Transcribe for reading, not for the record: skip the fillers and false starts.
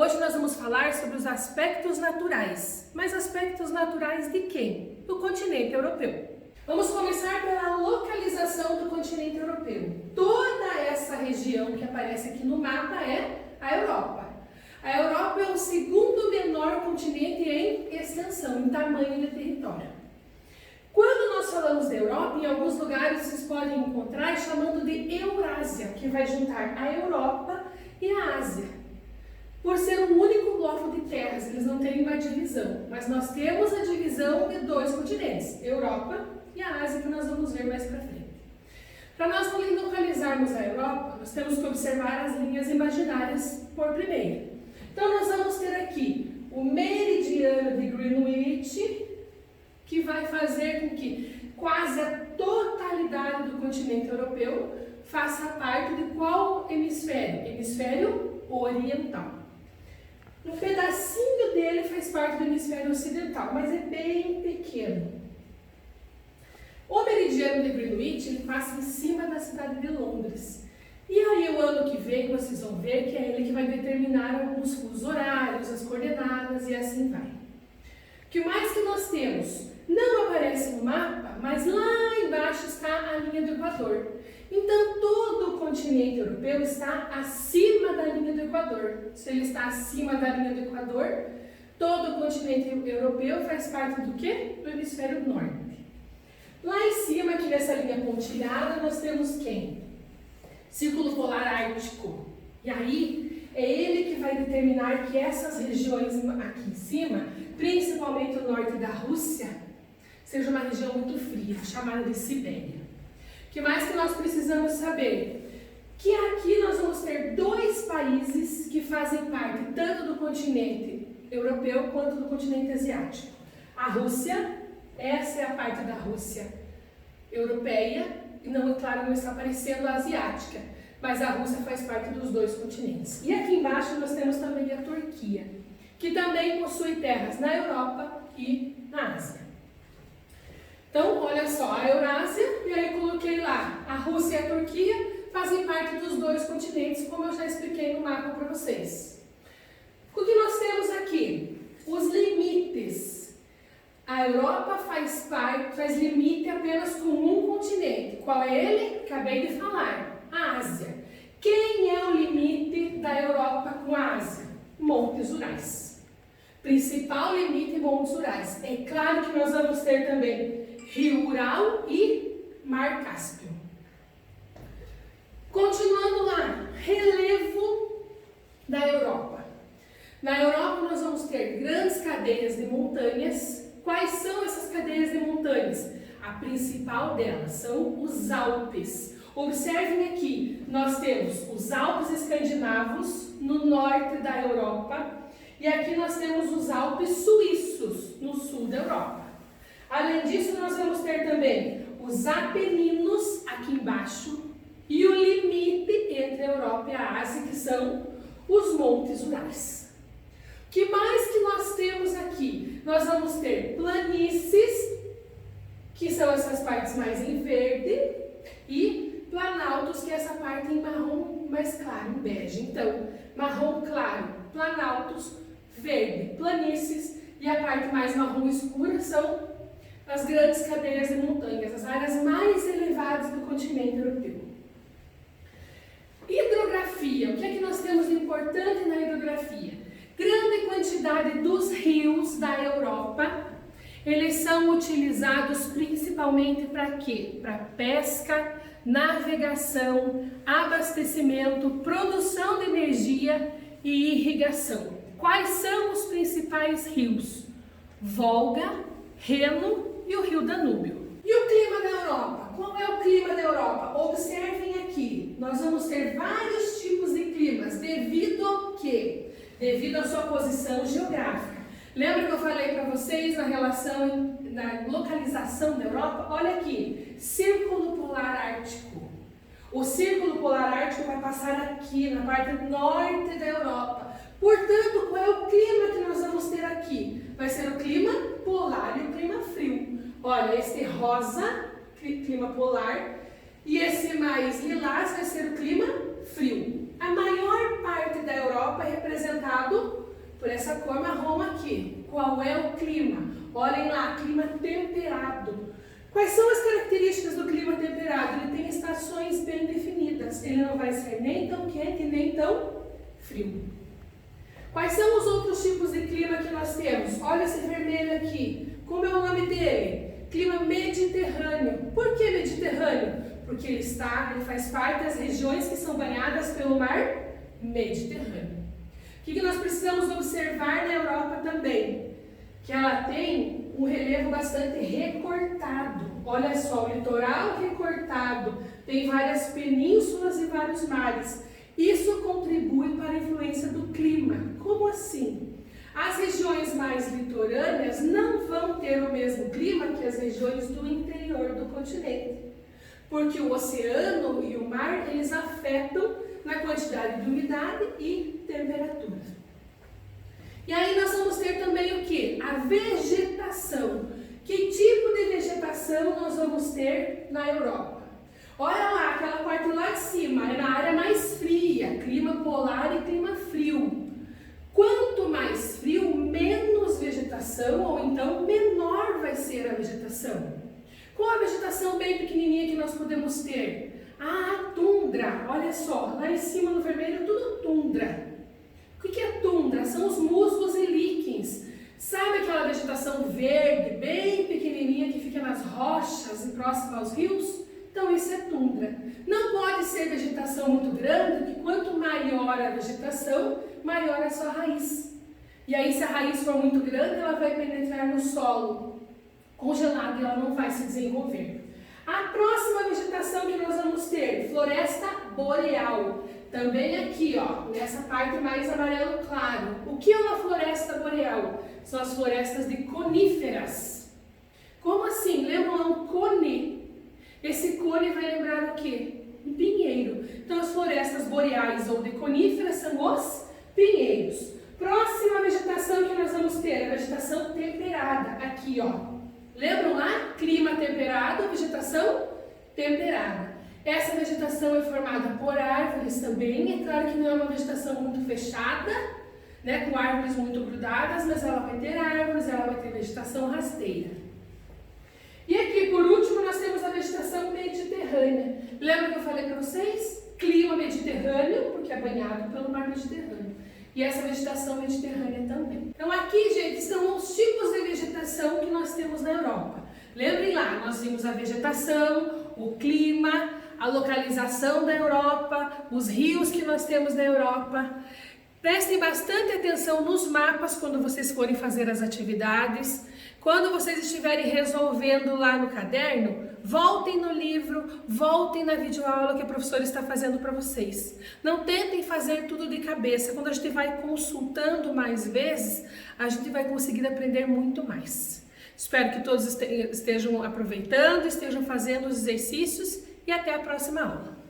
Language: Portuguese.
Hoje nós vamos falar sobre os aspectos naturais. Mas aspectos naturais de quem? Do continente europeu. Vamos começar pela localização do continente europeu. Toda essa região que aparece aqui no mapa é a Europa. A Europa é o segundo menor continente em extensão, em tamanho de território. Quando nós falamos da Europa, em alguns lugares vocês podem encontrar chamando de Eurásia, que vai juntar a Europa e a Ásia. Por ser um único bloco de terras, eles não têm uma divisão, mas nós temos a divisão de dois continentes, Europa e a Ásia, que nós vamos ver mais para frente. Para nós localizarmos a Europa, nós temos que observar as linhas imaginárias por primeiro. Então nós vamos ter aqui o meridiano de Greenwich, que vai fazer com que quase a totalidade do continente europeu faça parte de qual hemisfério? Hemisfério oriental. Um pedacinho dele faz parte do hemisfério ocidental, mas é bem pequeno. O meridiano de Greenwich ele passa em cima da cidade de Londres. E aí o ano que vem vocês vão ver que é ele que vai determinar alguns fusos horários, as coordenadas e assim vai. O que mais que nós temos? Não aparece no mapa, mas lá embaixo está a linha do Equador. Então, todo o continente europeu está acima da linha do Equador. Se ele está acima da linha do Equador, todo o continente europeu faz parte do quê? Do hemisfério norte. Lá em cima, aqui nessa linha pontilhada, nós temos quem? Círculo polar ártico. E aí, é ele que vai determinar que essas regiões aqui em cima, principalmente o norte da Rússia, seja uma região muito fria, chamada de Sibéria. O que mais que nós precisamos saber? Que aqui nós vamos ter dois países que fazem parte tanto do continente europeu quanto do continente asiático. A Rússia, essa é a parte da Rússia europeia, e não, claro, não está aparecendo a asiática, mas a Rússia faz parte dos dois continentes. E aqui embaixo nós temos também a Turquia, que também possui terras na Europa e na Ásia. Então, olha só, a Eurásia, e aí coloquei lá, a Rússia e a Turquia fazem parte dos dois continentes, como eu já expliquei no mapa para vocês. O que nós temos aqui? Os limites. A Europa faz limite apenas com um continente. Qual é ele? Acabei de falar, a Ásia. Quem é o limite da Europa com a Ásia? Montes Urais. Principal limite, Montes Urais. É claro que nós vamos ter também Rio Ural e Mar Cáspio. Continuando lá, relevo da Europa. Na Europa nós vamos ter grandes cadeias de montanhas. Quais são essas cadeias de montanhas? A principal delas são os Alpes. Observem aqui, nós temos os Alpes escandinavos no norte da Europa e aqui nós temos os Alpes suíços no sul da Europa. Além disso, nós vamos ter também os Apeninos aqui embaixo e o limite entre a Europa e a Ásia, que são os Montes Urais. O que mais que nós temos aqui? Nós vamos ter planícies, que são essas partes mais em verde, e planaltos, que é essa parte em marrom mais claro, em bege. Então, marrom claro, planaltos, verde, planícies, e a parte mais marrom escura são as grandes cadeias de montanhas, as áreas mais elevadas do continente europeu. Hidrografia. O que é que nós temos de importante na hidrografia? Grande quantidade dos rios da Europa, eles são utilizados principalmente para quê? Para pesca, navegação, abastecimento, produção de energia e irrigação. Quais são os principais rios? Volga, Reno e o rio Danúbio. E o clima da Europa? Qual é o clima da Europa? Observem aqui, nós vamos ter vários tipos de climas, devido ao quê? Devido à sua posição geográfica. Lembra que eu falei para vocês na relação, na localização da Europa? Olha aqui, Círculo Polar Ártico. O Círculo Polar Ártico vai passar aqui, na parte norte da Europa. Portanto, qual é o clima que nós vamos ter aqui? Vai ser o clima polar e o clima frio. Olha, este rosa, clima polar, e esse mais lilás vai ser o clima frio. A maior parte da Europa é representado por essa cor marrom aqui. Qual é o clima? Olhem lá, clima temperado. Quais são as características do clima temperado? Ele tem estações bem definidas. Ele não vai ser nem tão quente, nem tão frio. Quais são os outros tipos de clima que nós temos? Olha esse vermelho aqui. Como é o nome dele? Clima mediterrâneo. Por que mediterrâneo? Porque ele faz parte das regiões que são banhadas pelo mar Mediterrâneo. O que nós precisamos observar na Europa também? Que ela tem um relevo bastante recortado. Olha só, o litoral recortado, tem várias penínsulas e vários mares. Isso contribui para a influência do clima. Como assim? As regiões mais litorâneas não vão ter o mesmo clima que as regiões do interior do continente. Porque o oceano e o mar, eles afetam na quantidade de umidade e temperatura. E aí nós vamos ter também o que? A vegetação. Que tipo de vegetação nós vamos ter na Europa? Olha lá, aquela parte lá de cima, é na área mais fria, clima polar e clima frio. Quanto mais frio, menos vegetação, ou então menor vai ser a vegetação. Qual a vegetação bem pequenininha que nós podemos ter? A tundra, olha só, lá em cima no vermelho tudo tundra. O que é tundra? São os musgos e líquens. Sabe aquela vegetação verde, bem pequenininha, que fica nas rochas e próxima aos rios? Então isso é tundra. Não pode ser vegetação muito grande, porque quanto maior a vegetação, maior a sua raiz. E aí se a raiz for muito grande, ela vai penetrar no solo congelado e ela não vai se desenvolver. A próxima vegetação que nós vamos ter, floresta boreal. Também aqui, ó, nessa parte mais amarelo claro. O que é uma floresta boreal? São as florestas de coníferas. Como assim? Lembram lá um cone? Esse cone vai lembrar o quê? Um pinheiro. Então as florestas boreais ou de coníferas são os pinheiros. Próxima vegetação que nós vamos ter, a vegetação temperada. Aqui, ó. Lembram lá? Clima temperado, vegetação temperada. Essa vegetação é formada por árvores também. É claro que não é uma vegetação muito fechada, né, com árvores muito grudadas, mas ela vai ter árvores, ela vai ter vegetação rasteira. E aqui, por último, nós temos a vegetação mediterrânea. Lembra que eu falei para vocês? Clima mediterrâneo, porque é banhado pelo mar Mediterrâneo. E essa vegetação mediterrânea também. Então aqui, gente, estão os tipos de vegetação que nós temos na Europa. Lembrem lá, nós vimos a vegetação, o clima, a localização da Europa, os rios que nós temos na Europa. Prestem bastante atenção nos mapas quando vocês forem fazer as atividades. Quando vocês estiverem resolvendo lá no caderno, voltem no livro, voltem na videoaula que a professora está fazendo para vocês. Não tentem fazer tudo de cabeça. Quando a gente vai consultando mais vezes, a gente vai conseguir aprender muito mais. Espero que todos estejam aproveitando, estejam fazendo os exercícios e até a próxima aula.